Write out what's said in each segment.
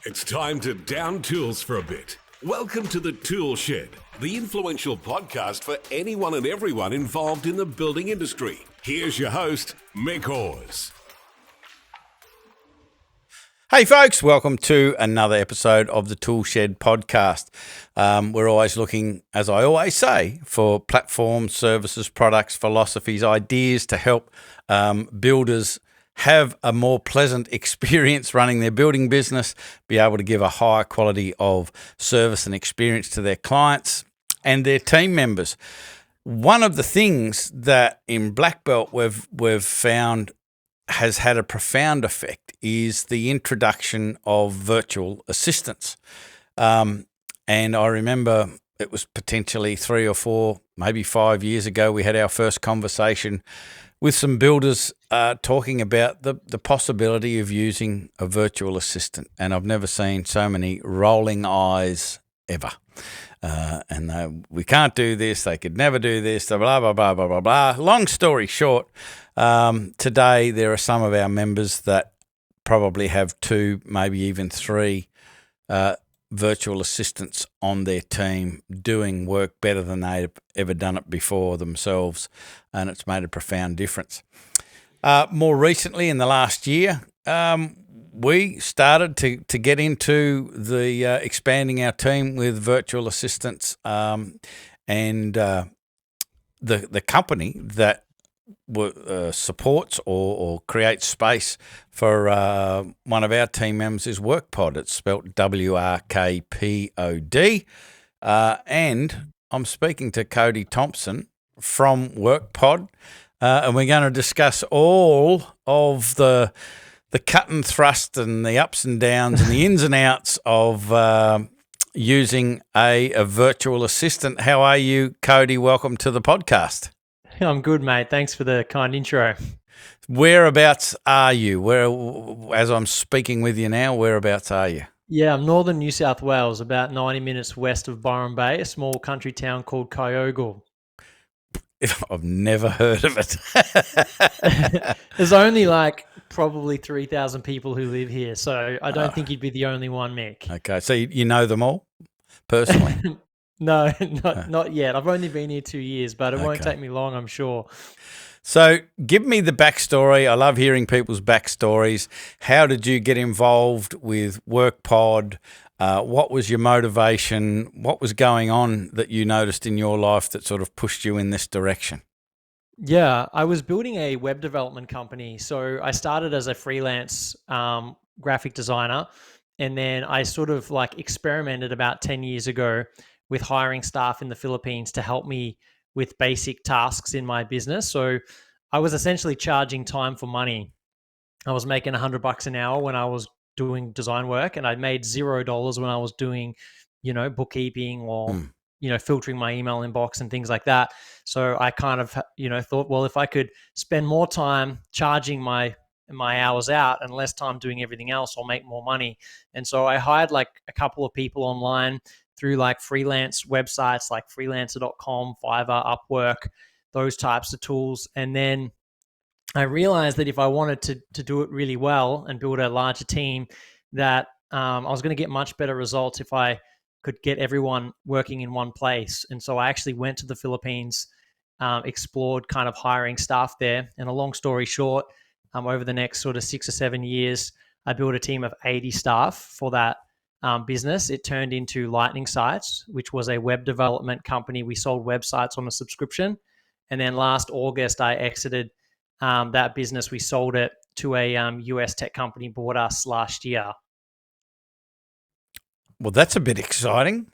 It's time to down tools for a bit. Welcome to the ToolShed, the influential podcast for anyone and everyone involved in the building industry. Here's your host, Mick Hawes. Hey folks, welcome to another episode of the ToolShed podcast. We're always looking, as I always say, for platforms, services, products, philosophies, ideas to help builders have a more pleasant experience running their building business, be able to give a higher quality of service and experience to their clients and their team members. One of the things that in Black Belt we've found has had a profound effect is the introduction of virtual assistants. And I remember it was potentially 3 or 4, maybe 5 years ago, we had our first conversation with some builders talking about the possibility of using a virtual assistant. And I've never seen so many rolling eyes ever. We can't do this, they could never do this, blah, blah, blah, blah, blah, blah. Long story short, today there are some of our members that probably have 2, maybe even 3 virtual assistants on their team doing work better than they've ever done it before themselves, and it's made a profound difference. More recently, in the last year, we started to get into the expanding our team with virtual assistants, and the company that supports or creates space for one of our team members is WorkPod. It's spelt WRKPOD, and I'm speaking to Kody Thompson from WorkPod, and we're going to discuss all of the cut and thrust and the ups and downs and the ins and outs of using a virtual assistant. How are you, Cody? Welcome to the podcast. I'm good, mate. Thanks for the kind intro. Whereabouts are you? As I'm speaking with you now, whereabouts are you? Yeah, I'm northern New South Wales, about 90 minutes west of Byron Bay, a small country town called Kyogle. I've never heard of it. There's only probably 3,000 people who live here, so I don't think you'd be the only one, Mick. Okay, so you know them all personally? No, not yet. I've only been here 2 years, but it won't take me long, I'm sure. So give me the backstory. I love hearing people's backstories. How did you get involved with WorkPod? What was your motivation? What was going on that you noticed in your life that sort of pushed you in this direction? Yeah, I was building a web development company. So I started as a freelance graphic designer, and then I sort of experimented about 10 years ago with hiring staff in the Philippines to help me with basic tasks in my business. So I was essentially charging time for money. I was making $100 an hour when I was doing design work, and I made $0 when I was doing, bookkeeping or, filtering my email inbox and things like that. So I kind of, thought, well, if I could spend more time charging my hours out and less time doing everything else, I'll make more money. And so I hired a couple of people online through freelance websites like freelancer.com, Fiverr, Upwork, those types of tools. And then I realized that if I wanted to do it really well and build a larger team, that I was going to get much better results if I could get everyone working in one place. And so I actually went to the Philippines, explored kind of hiring staff there. And a long story short, over the next sort of 6 or 7 years, I built a team of 80 staff for that business. It turned into Lightning Sites, which was a web development company. We sold websites on a subscription. And then last August, I exited that business. We sold it to a US tech company, bought us last year. Well, that's a bit exciting.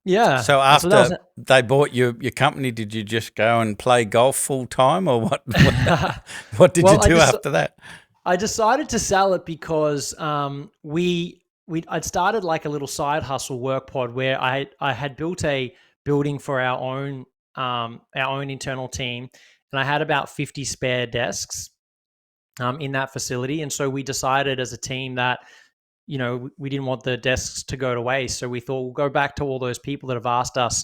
Yeah. So after they bought your company, did you just go and play golf full time, or what? What did you do after that? I decided to sell it because I'd started a little side hustle, WorkPod, where I had built a building for our own internal team, and I had about 50 spare desks in that facility. And so we decided as a team that we didn't want the desks to go to waste. So we thought we'll go back to all those people that have asked us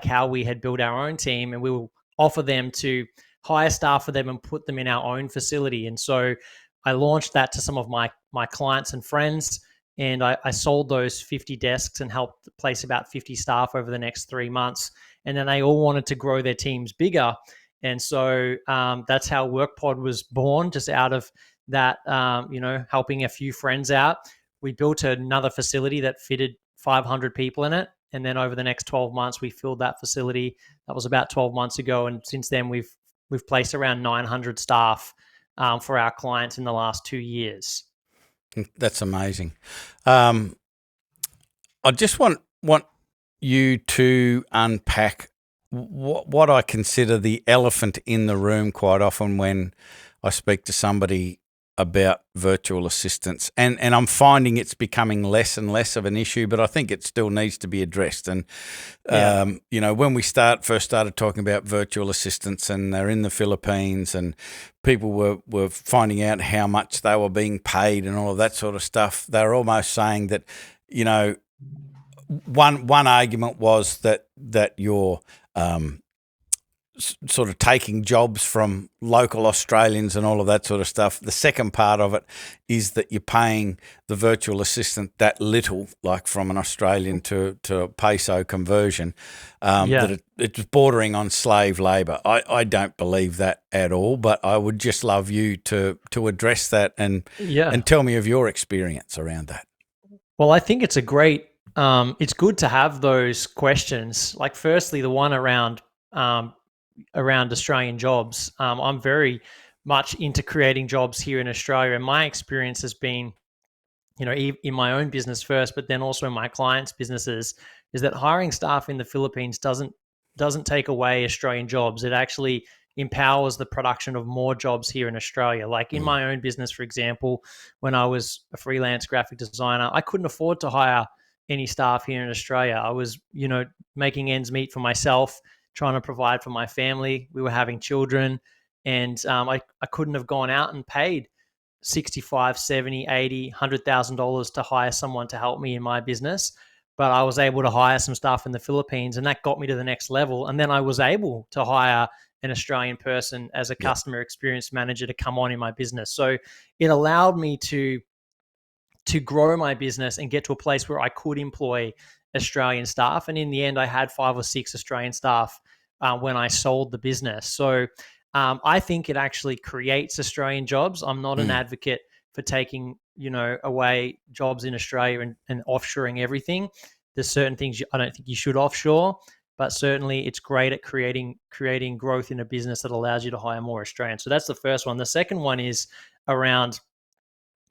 how we had built our own team, and we will offer them to hire staff for them and put them in our own facility. And so I launched that to some of my clients and friends, And I sold those 50 desks and helped place about 50 staff over the next 3 months. And then they all wanted to grow their teams bigger. And so that's how WorkPod was born, just out of that, helping a few friends out. We built another facility that fitted 500 people in it. And then over the next 12 months, we filled that facility. That was about 12 months ago. And since then, we've placed around 900 staff for our clients in the last 2 years. That's amazing. I just want you to unpack what I consider the elephant in the room quite often when I speak to somebody about virtual assistants, and I'm finding it's becoming less and less of an issue, but I think it still needs to be addressed. And when we first started talking about virtual assistants, and they're in the Philippines, and people were finding out how much they were being paid and all of that sort of stuff, they were almost saying that, one argument was that you're sort of taking jobs from local Australians and all of that sort of stuff. The second part of it is that you're paying the virtual assistant that little, like from an Australian to a peso conversion, that it's bordering on slave labour. I don't believe that at all, but I would just love you to address that and tell me of your experience around that. Well, I think it's it's good to have those questions. Like, firstly, the one around Australian jobs. I'm very much into creating jobs here in Australia, and my experience has been, in my own business first, but then also in my clients' businesses, is that hiring staff in the Philippines doesn't take away Australian jobs. It actually empowers the production of more jobs here in Australia. Like in my own business, for example, when I was a freelance graphic designer, I couldn't afford to hire any staff here in Australia. I was, making ends meet for myself, trying to provide for my family. We were having children, and I couldn't have gone out and paid $65, $70, $80, $100,000 to hire someone to help me in my business. But I was able to hire some staff in the Philippines, and that got me to the next level. And then I was able to hire an Australian person as a customer experience manager to come on in my business. So it allowed me to grow my business and get to a place where I could employ Australian staff. And in the end, I had 5 or 6 Australian staff when I sold the business. So I think it actually creates Australian jobs. I'm not an advocate for taking, away jobs in Australia and offshoring everything. There's certain things I don't think you should offshore, but certainly it's great at creating growth in a business that allows you to hire more Australians. So that's the first one. The second one is around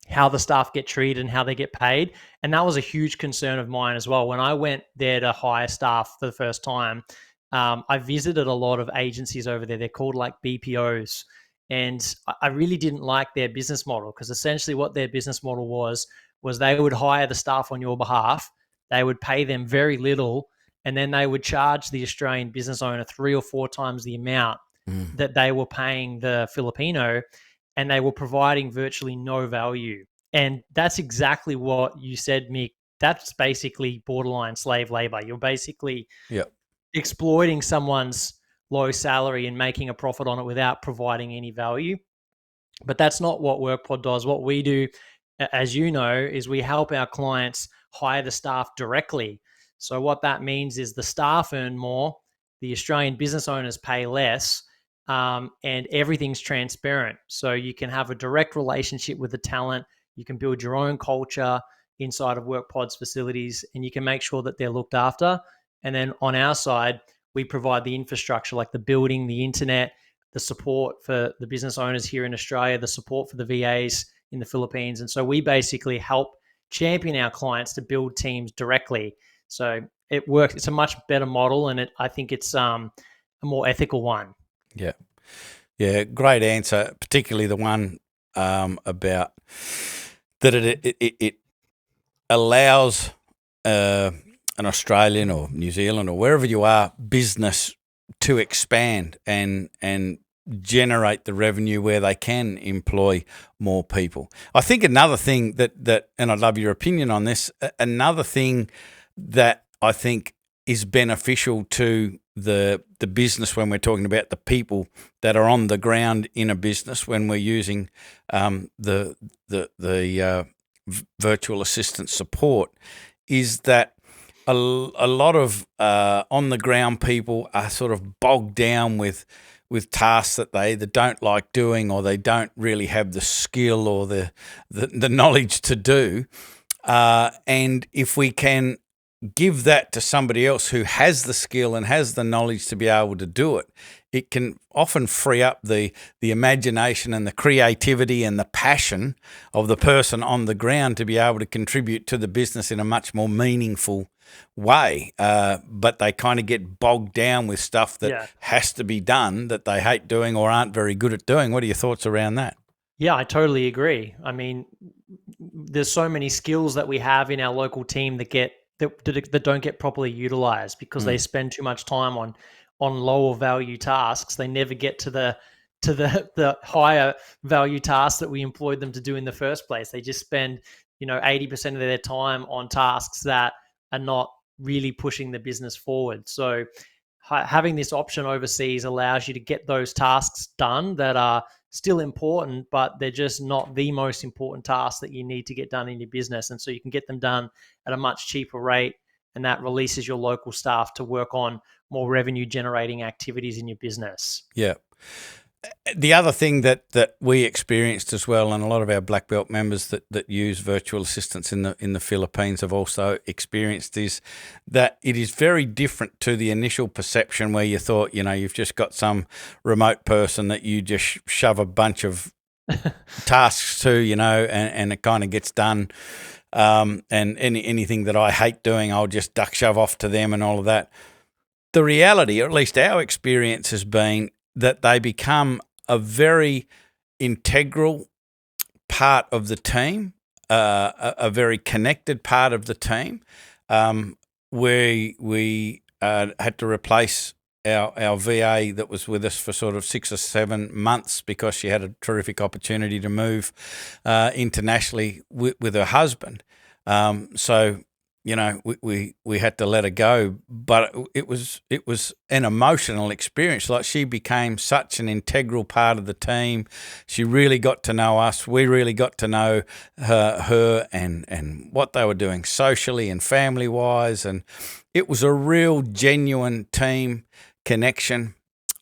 how the staff get treated and how they get paid. And that was a huge concern of mine as well. When I went there to hire staff for the first time, I visited a lot of agencies over there. They're called like BPOs. And I really didn't like their business model, because essentially what their business model was they would hire the staff on your behalf. They would pay them very little, and then they would charge the Australian business owner 3 or 4 times the amount that they were paying the Filipino, and they were providing virtually no value. And that's exactly what you said, Mick. That's basically borderline slave labor. You're basically exploiting someone's low salary and making a profit on it without providing any value. But that's not what WorkPod does. What we do, as you know, is we help our clients hire the staff directly. So what that means is the staff earn more, the Australian business owners pay less, and everything's transparent. So you can have a direct relationship with the talent. You can build your own culture inside of WorkPod's facilities, and you can make sure that they're looked after. And then on our side, we provide the infrastructure, like the building, the internet, the support for the business owners here in Australia, the support for the VAs in the Philippines. And so we basically help champion our clients to build teams directly. So it works. It's a much better model, and I think it's a more ethical one. Yeah, great answer, particularly the one about that it allows an Australian or New Zealand or wherever you are business to expand and generate the revenue where they can employ more people. I think another thing that and I'd love your opinion on this, another thing that I think is beneficial to the business when we're talking about the people that are on the ground in a business, when we're using the virtual assistant support is that a lot of on the ground people are sort of bogged down with tasks that they either don't like doing or they don't really have the skill or the knowledge to do. And if we can give that to somebody else who has the skill and has the knowledge to be able to do it, it can often free up the imagination and the creativity and the passion of the person on the ground to be able to contribute to the business in a much more meaningful way. But they kind of get bogged down with stuff that has to be done that they hate doing or aren't very good at doing. What are your thoughts around that? Yeah, I totally agree. I mean, there's so many skills that we have in our local team that don't get properly utilized because they spend too much time on lower value tasks. They never get to the higher value tasks that we employed them to do in the first place. They just spend 80% of their time on tasks that are not really pushing the business forward. So having this option overseas allows you to get those tasks done that are still important, but they're just not the most important tasks that you need to get done in your business. And so you can get them done at a much cheaper rate, and that releases your local staff to work on more revenue generating activities in your business. Yeah. The other thing that we experienced as well, and a lot of our black belt members that use virtual assistants in the Philippines have also experienced, is that it is very different to the initial perception where you thought, you've just got some remote person that you just shove a bunch of tasks to, and it kind of gets done. And anything that I hate doing, I'll just duck shove off to them and all of that. The reality, or at least our experience, has been that they become a very integral part of the team, a very connected part of the team. We had to replace our VA that was with us for sort of 6 or 7 months because she had a terrific opportunity to move internationally with her husband. So we had to let her go, but it was an emotional experience. Like, she became such an integral part of the team. She really got to know us. We really got to know her and what they were doing socially and family wise, and it was a real genuine team connection,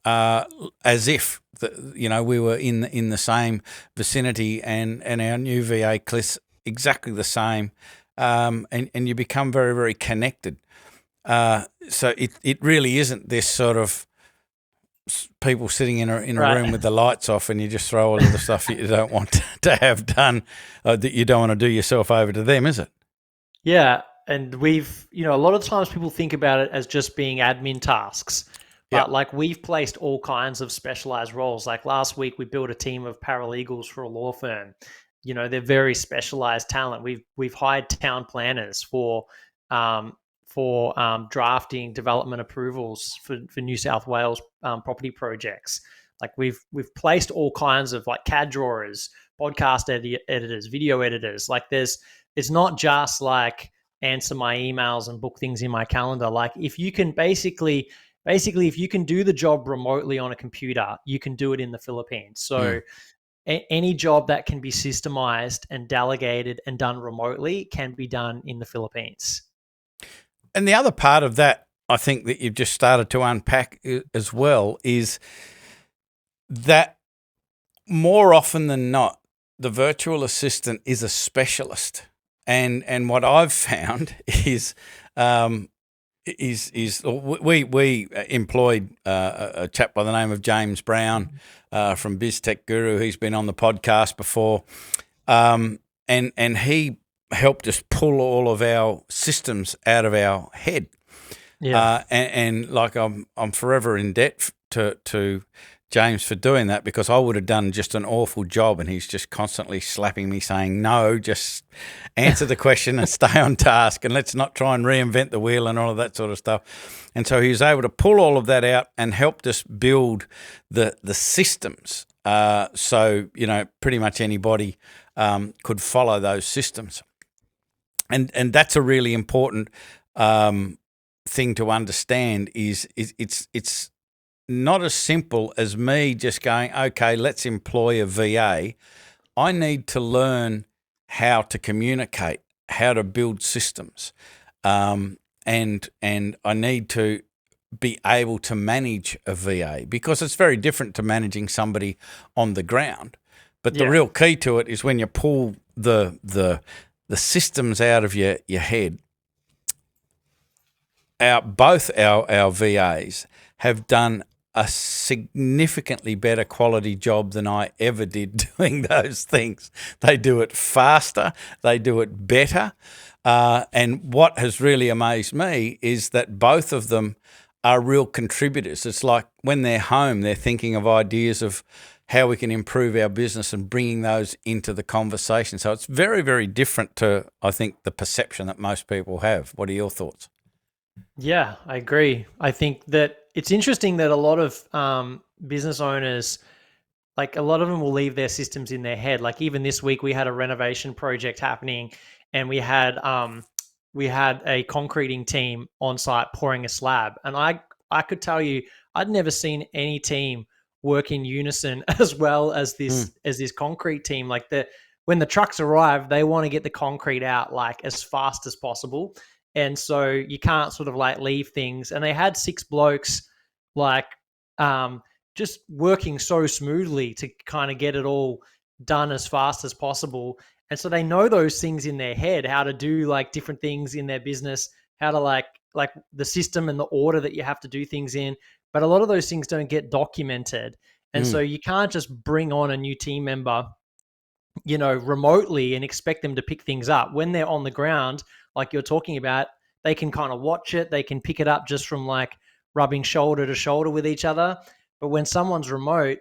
as if we were in the same vicinity, and our new VA Cliff's exactly the same. And you become very, very connected. So it really isn't this sort of people sitting in a room with the lights off, and you just throw all of the stuff that you don't want to have done, that you don't want to do yourself over to them, is it? Yeah, and we've, a lot of times people think about it as just being admin tasks. But like, we've placed all kinds of specialized roles. Like last week, we built a team of paralegals for a law firm. They're very specialized talent. We've hired town planners for drafting development approvals for New South Wales property projects. Like, we've placed all kinds of like CAD drawers, podcast editors, video editors. Like, it's not just like answer my emails and book things in my calendar. Like, if you can basically if you can do the job remotely on a computer, you can do it in the Philippines. So any job that can be systemized and delegated and done remotely can be done in the Philippines. And the other part of that, I think, that you've just started to unpack as well, is that more often than not, the virtual assistant is a specialist. And what I've found is we employed a chap by the name of James Brown from BizTech Guru. He's been on the podcast before, and he helped us pull all of our systems out of our head. Yeah, and like, I'm forever in debt to James for doing that, because I would have done just an awful job, and he's just constantly slapping me saying, no, just answer the question and stay on task, and let's not try and reinvent the wheel and all of that sort of stuff. And so he was able to pull all of that out and helped us build the systems. So, pretty much anybody could follow those systems. And that's a really important thing to understand, is it's not as simple as me just going, okay, let's employ a VA. I need to learn how to communicate, how to build systems, and I need to be able to manage a VA, because it's very different to managing somebody on the ground. But the real key to it is when you pull the systems out of your head. Both our VAs have done a significantly better quality job than I ever did doing those things. They do it faster, they do it better. And what has really amazed me is that both of them are real contributors. It's like when they're home, they're thinking of ideas of how we can improve our business and bringing those into the conversation. So it's very, very different to, I think, the perception that most people have. What are your thoughts? Yeah, I agree. I think that it's interesting that a lot of business owners, like a lot of them will leave their systems in their head. Like even this week, we had a renovation project happening, and we had a concreting team on site pouring a slab. And I could tell you, I'd never seen any team work in unison as well as this concrete team. Like when the trucks arrive, they want to get the concrete out like as fast as possible. And so you can't sort of like leave things. And they had 6 blokes like just working so smoothly to kind of get it all done as fast as possible. And so they know those things in their head, how to do like different things in their business, how to like the system and the order that you have to do things in. But a lot of those things don't get documented. And so you can't just bring on a new team member, remotely and expect them to pick things up. When they're on the ground, like you're talking about, they can kind of watch it. They can pick it up just from like rubbing shoulder to shoulder with each other. But when someone's remote,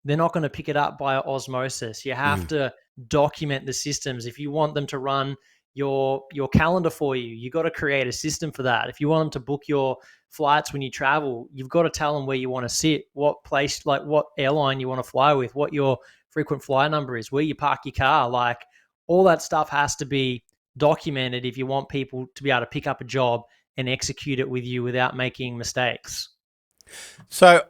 they're not going to pick it up by osmosis. You have to document the systems. If you want them to run your calendar for you, you got to create a system for that. If you want them to book your flights when you travel, you've got to tell them where you want to sit, what place, like what airline you want to fly with, what your frequent flyer number is, where you park your car. Like all that stuff has to be documented if you want people to be able to pick up a job and execute it with you without making mistakes. So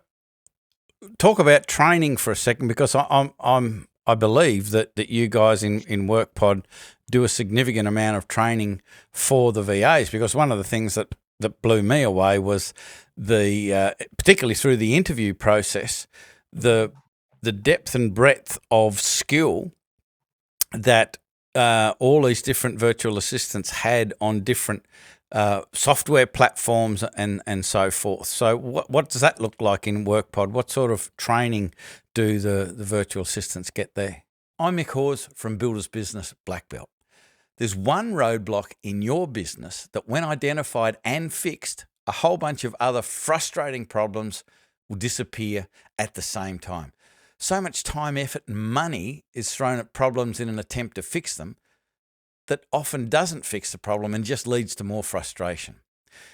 talk about training for a second, because I believe that you guys in WorkPod do a significant amount of training for the VAs, because one of the things that blew me away was particularly through the interview process, the depth and breadth of skill that all these different virtual assistants had on different software platforms and so forth. So what does that look like in WorkPod? What sort of training do the virtual assistants get there? I'm Mick Hawes from Builder's Business Black Belt. There's one roadblock in your business that, when identified and fixed, a whole bunch of other frustrating problems will disappear at the same time. So much time, effort, and money is thrown at problems in an attempt to fix them that often doesn't fix the problem and just leads to more frustration.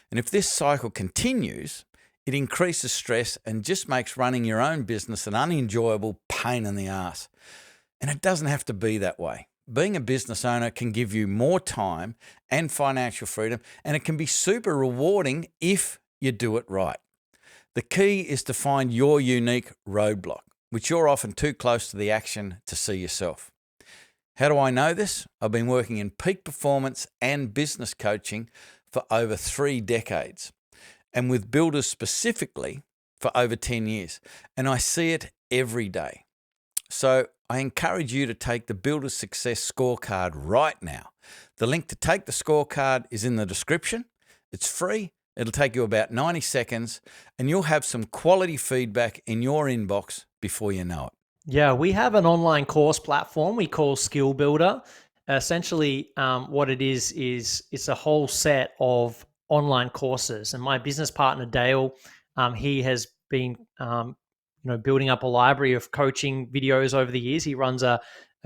And if this cycle continues, it increases stress and just makes running your own business an unenjoyable pain in the ass. And it doesn't have to be that way. Being a business owner can give you more time and financial freedom, and it can be super rewarding if you do it right. The key is to find your unique roadblock, which you're often too close to the action to see yourself. How do I know this? I've been working in peak performance and business coaching for over 3 decades, and with builders specifically for over 10 years, and I see it every day. So I encourage you to take the Builder's Success Scorecard right now. The link to take the scorecard is in the description. It's free. It'll take you about 90 seconds, and you'll have some quality feedback in your inbox before you know it. Yeah, we have an online course platform we call Skill Builder. Essentially, what it is it's a whole set of online courses. And my business partner, Dale, he has been building up a library of coaching videos over the years. He runs a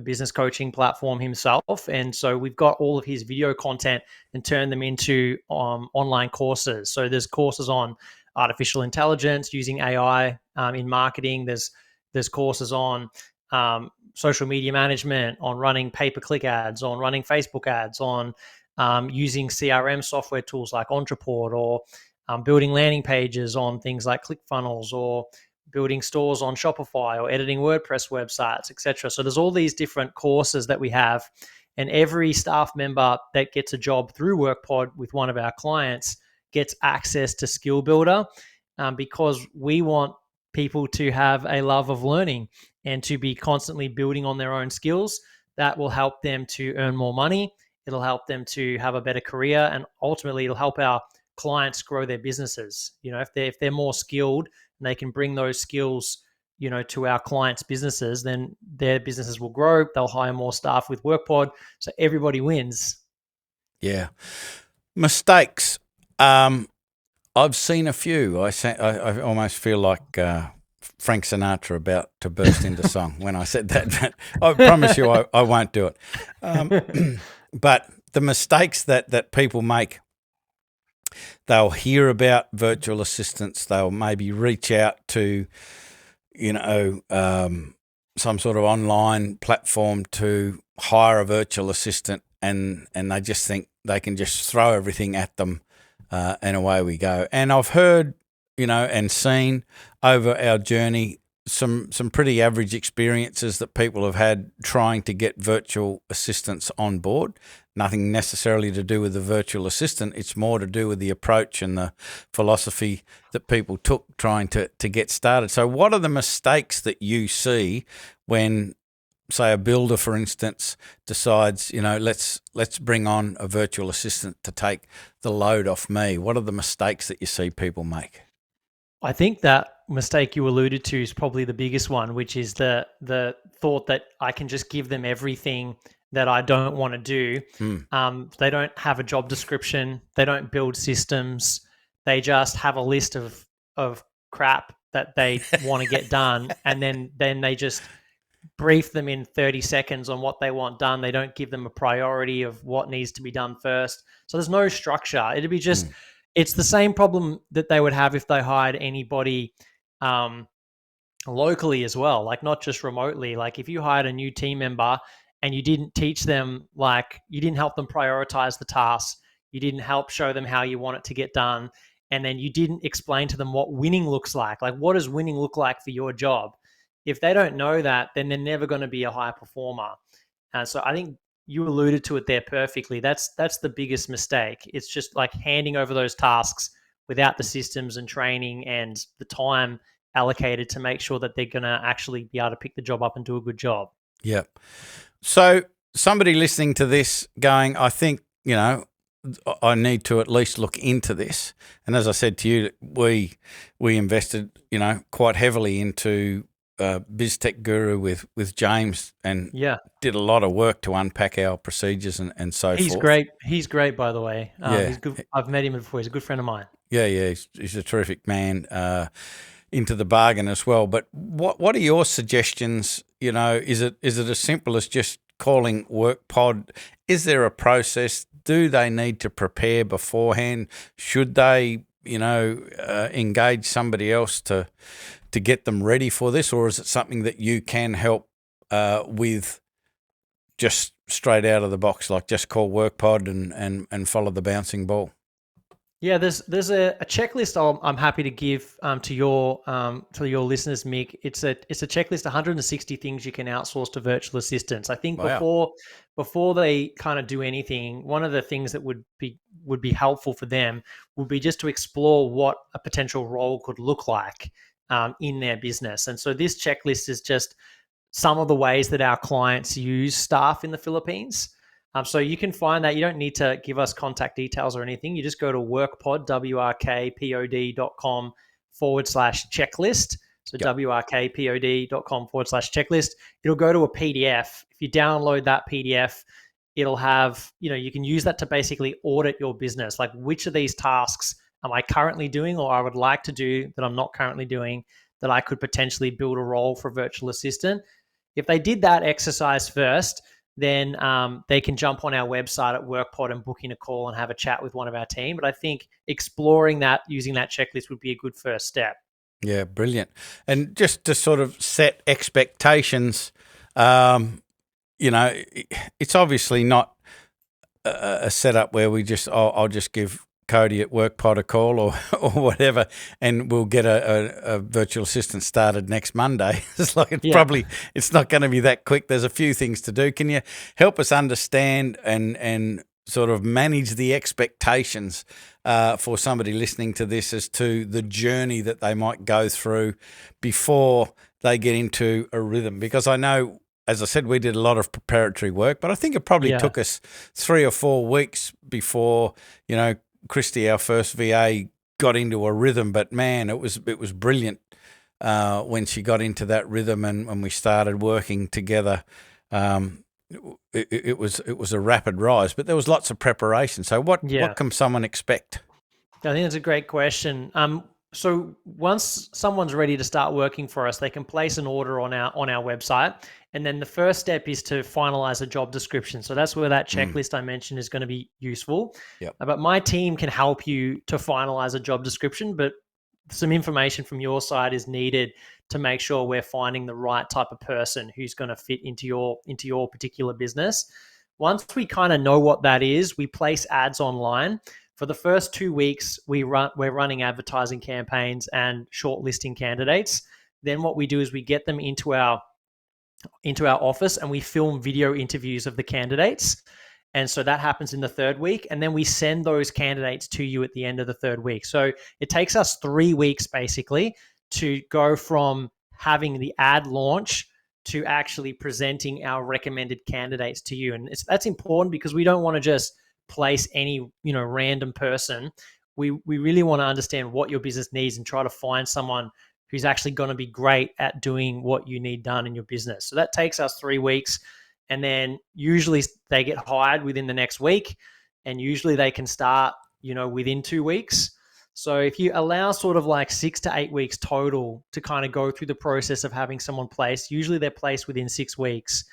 business coaching platform himself. And so we've got all of his video content and turned them into online courses. So there's courses on artificial intelligence, using AI in marketing. There's courses on social media management, on running pay-per-click ads, on running Facebook ads, on using CRM software tools like Entreport, or building landing pages on things like ClickFunnels, or building stores on Shopify, or editing WordPress websites, etc. So there's all these different courses that we have. And every staff member that gets a job through WorkPod with one of our clients gets access to Skill Builder, because we want people to have a love of learning and to be constantly building on their own skills. That will help them to earn more money. It'll help them to have a better career, and ultimately it'll help our clients grow their businesses. If they're more skilled and they can bring those skills, to our clients' businesses, then their businesses will grow. They'll hire more staff with WorkPod, so everybody wins. Yeah. Mistakes. I've seen a few. I almost feel like Frank Sinatra about to burst into song when I said that. But I promise you I won't do it. But the mistakes that people make, they'll hear about virtual assistants. They'll maybe reach out to, some sort of online platform to hire a virtual assistant, and they just think they can just throw everything at them, and away we go. And I've heard, and seen over our journey some pretty average experiences that people have had trying to get virtual assistants on board. Nothing necessarily to do with the virtual assistant. It's more to do with the approach and the philosophy that people took trying to get started. So what are the mistakes that you see when, say, a builder, for instance, decides, let's bring on a virtual assistant to take the load off me? What are the mistakes that you see people make? I think that mistake you alluded to is probably the biggest one, which is the thought that I can just give them everything that I don't want to do. They don't have a job description. They don't build systems. They just have a list of crap that they want to get done, and then they just brief them in 30 seconds on what they want done. They don't give them a priority of what needs to be done first. So there's no structure. It'd be just, it's the same problem that they would have if they hired anybody locally as well, like not just remotely. Like if you hired a new team member and you didn't teach them, like you didn't help them prioritize the tasks, you didn't help show them how you want it to get done, and then you didn't explain to them what winning looks like what does winning look like for your job? If they don't know that, then they're never going to be a high performer. So I think you alluded to it there perfectly. That's the biggest mistake. It's just like handing over those tasks without the systems and training and the time allocated to make sure that they're going to actually be able to pick the job up and do a good job. Yeah. So somebody listening to this going, I think, I need to at least look into this. And as I said to you, we invested, quite heavily into BizTech Guru with James, and did a lot of work to unpack our procedures and so forth. He's great, by the way. He's good. I've met him before. He's a good friend of mine. Yeah. He's a terrific man, into the bargain as well. But what are your suggestions? Is it as simple as just calling WorkPod? Is there a process? Do they need to prepare beforehand? Should they, engage somebody else to get them ready for this, or is it something that you can help with just straight out of the box, like just call WorkPod and follow the bouncing ball? Yeah, there's a checklist I'm happy to give to your listeners, Mick. It's a checklist, 160 things you can outsource to virtual assistants. I think before they kind of do anything, one of the things that would be helpful for them would be just to explore what a potential role could look like in their business. And so this checklist is just some of the ways that our clients use staff in the Philippines. So you can find that. You don't need to give us contact details or anything. You just go to WorkPod, WRKPOD.com/checklist. So WRKPOD.com/checklist. It'll go to a PDF. If you download that PDF, it'll have, you can use that to basically audit your business. Like, which of these tasks am I currently doing, or I would like to do that I'm not currently doing, that I could potentially build a role for a virtual assistant? If they did that exercise first, then they can jump on our website at WorkPod and book in a call and have a chat with one of our team. But I think exploring that, using that checklist would be a good first step. Yeah, brilliant. And just to sort of set expectations, it's obviously not a setup where we just, I'll just give Cody at WorkPod a call or whatever, and we'll get a virtual assistant started next Monday. It's like it's not going to be that quick. There's a few things to do. Can you help us understand and sort of manage the expectations for somebody listening to this as to the journey that they might go through before they get into a rhythm? Because I know, as I said, we did a lot of preparatory work, but I think it probably took us 3 or 4 weeks before, Christy, our first VA, got into a rhythm. But man, it was brilliant when she got into that rhythm and when we started working together. It was a rapid rise, but there was lots of preparation. So what can someone expect? I think that's a great question. So once someone's ready to start working for us, they can place an order on our website, and then the first step is to finalize a job description. So that's where that checklist I mentioned is going to be useful. Yep. But my team can help you to finalize a job description, but some information from your side is needed to make sure we're finding the right type of person who's going to fit into your particular business. Once we kind of know what that is, we place ads online. For the first 2 weeks, we're running advertising campaigns and shortlisting candidates. Then what we do is we get them into our office and we film video interviews of the candidates. And so that happens in the 3rd week. And then we send those candidates to you at the end of the 3rd week. So it takes us 3 weeks basically to go from having the ad launch to actually presenting our recommended candidates to you. And that's important because we don't want to just place any random person. We really want to understand what your business needs and try to find someone who's actually going to be great at doing what you need done in your business. So that takes us 3 weeks, and then usually they get hired within the next week, and usually they can start within 2 weeks. So if you allow sort of like 6 to 8 weeks total to kind of go through the process of having someone placed, usually they're placed within 6 weeks.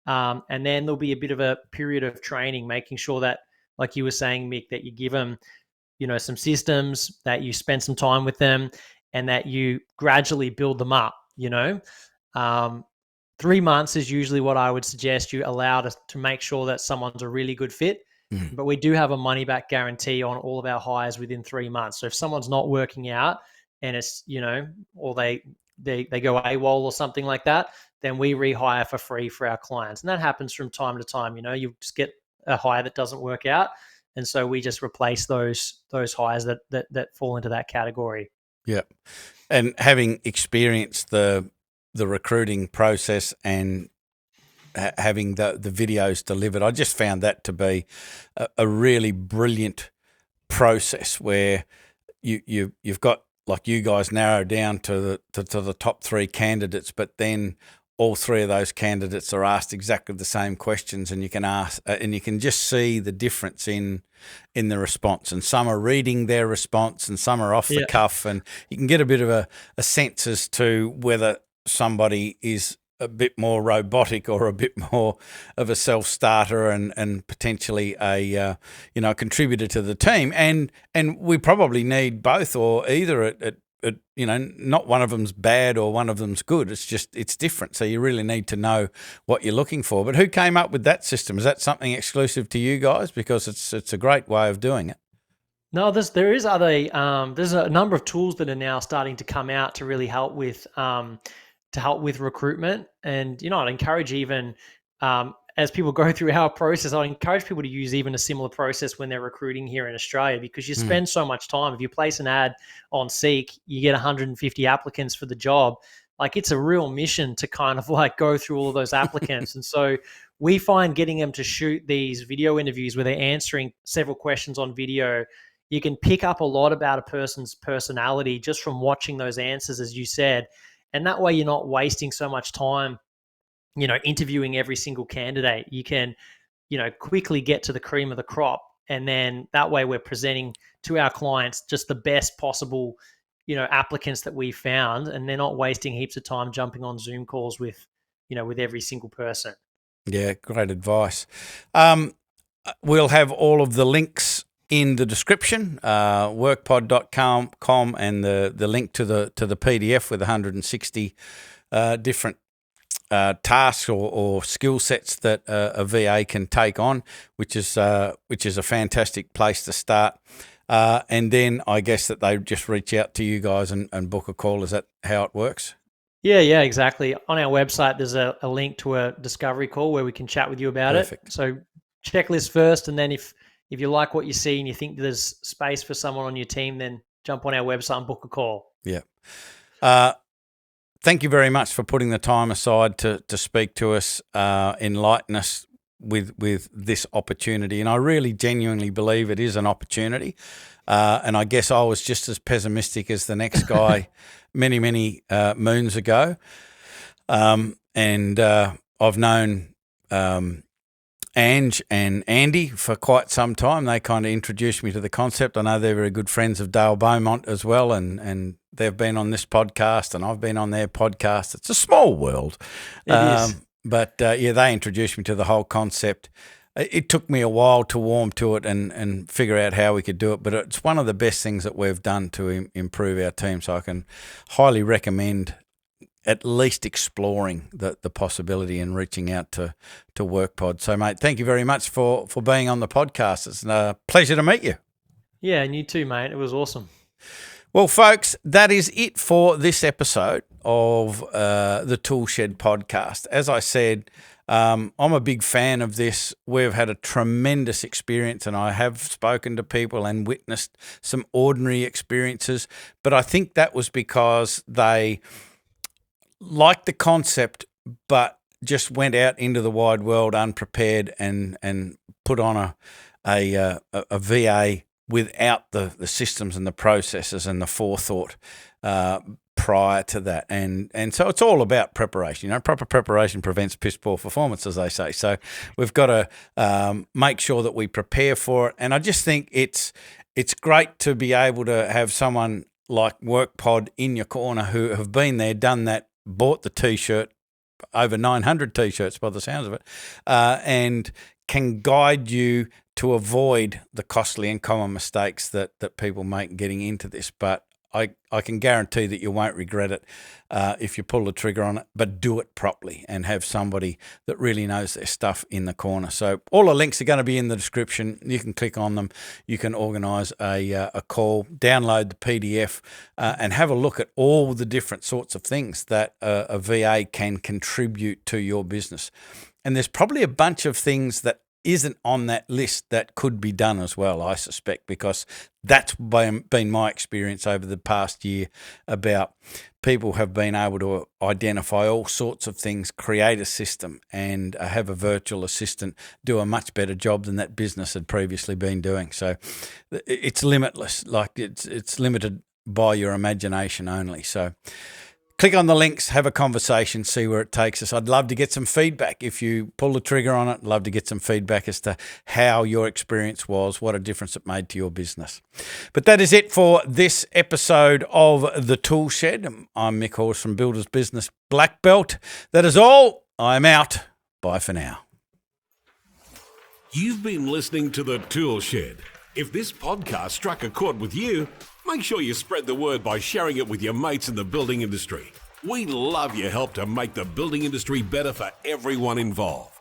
And then there'll be a bit of a period of training, making sure that, like you were saying, Mick, that you give them, some systems, that you spend some time with them, and that you gradually build them up. 3 months is usually what I would suggest you allow to make sure that someone's a really good fit. Mm-hmm. But we do have a money back guarantee on all of our hires within 3 months. So if someone's not working out and it's, or they go AWOL or something like that, then we rehire for free for our clients. And that happens from time to time. You just get a hire that doesn't work out, and so we just replace those hires that fall into that category. Yeah. And having experienced the recruiting process and having the videos delivered, I just found that to be a really brilliant process where you've got, like you guys, narrowed down to the top 3 candidates, but then all 3 of those candidates are asked exactly the same questions, and you can ask, and you can just see the difference in the response. And some are reading their response, and some are off the cuff, and you can get a bit of a sense as to whether somebody is a bit more robotic or a bit more of a self-starter and potentially a contributor to the team. And we probably need both or either at not one of them's bad or one of them's good. It's different. So you really need to know what you're looking for. But who came up with that system? Is that something exclusive to you guys? Because it's a great way of doing it. No, there's a number of tools that are now starting to come out to really help with recruitment. And I'd encourage even as people go through our process, I encourage people to use even a similar process when they're recruiting here in Australia, because you spend so much time. If you place an ad on Seek, you get 150 applicants for the job. Like, it's a real mission to kind of like go through all of those applicants. And so we find getting them to shoot these video interviews where they're answering several questions on video, you can pick up a lot about a person's personality just from watching those answers, as you said. And that way you're not wasting so much time interviewing every single candidate. You can, quickly get to the cream of the crop. And then that way we're presenting to our clients just the best possible, applicants that we found, and they're not wasting heaps of time jumping on Zoom calls with every single person. Yeah, great advice. We'll have all of the links in the description, workpod.com, and the link to the PDF with 160 different tasks or skill sets that a VA can take on, which is a fantastic place to start. And then I guess that they just reach out to you guys and book a call. Is that how it works? Yeah, exactly. On our website, there's a link to a discovery call where we can chat with you about Perfect. it. So checklist first, and then if you like what you see and you think there's space for someone on your team, then jump on our website and book a call. Yeah. Thank you very much for putting the time aside to speak to us, enlighten us with this opportunity. And I really genuinely believe it is an opportunity. And I guess I was just as pessimistic as the next guy many moons ago. And I've known Ange and Andy for quite some time. They kind of introduced me to the concept. I know they're very good friends of Dale Beaumont as well, and they've been on this podcast and I've been on their podcast. It's a small world. It is. But they introduced me to the whole concept. It took me a while to warm to it and figure out how we could do it, but it's one of the best things that we've done to improve our team. So I can highly recommend at least exploring the possibility and reaching out to WorkPod. So, mate, thank you very much for being on the podcast. It's a pleasure to meet you. Yeah, and you too, mate. It was awesome. Well, folks, that is it for this episode of the ToolShed podcast. As I said, I'm a big fan of this. We've had a tremendous experience, and I have spoken to people and witnessed some ordinary experiences, but I think that was because they liked the concept but just went out into the wide world unprepared and put on a VA without the systems and the processes and the forethought prior to that. And so it's all about preparation. Proper preparation prevents piss poor performance, as they say. So we've got to make sure that we prepare for it. And I just think it's great to be able to have someone like WorkPod in your corner who have been there, done that, bought the T-shirt, over 900 T-shirts by the sounds of it, and can guide you to avoid the costly and common mistakes that people make getting into this. But I can guarantee that you won't regret it if you pull the trigger on it, but do it properly and have somebody that really knows their stuff in the corner. So all the links are going to be in the description. You can click on them. You can organise a call, download the PDF, and have a look at all the different sorts of things that a VA can contribute to your business. And there's probably a bunch of things that isn't on that list that could be done as well, I suspect, because that's been my experience over the past year about people have been able to identify all sorts of things, create a system and have a virtual assistant do a much better job than that business had previously been doing. So it's limitless, like it's limited by your imagination only. So click on the links, have a conversation, see where it takes us. I'd love to get some feedback. If you pull the trigger on it, I'd love to get some feedback as to how your experience was, what a difference it made to your business. But that is it for this episode of The Tool Shed. I'm Mick Horse from Builders Business Black Belt. That is all. I'm out. Bye for now. You've been listening to The Tool Shed. If this podcast struck a chord with you, make sure you spread the word by sharing it with your mates in the building industry. We love your help to make the building industry better for everyone involved.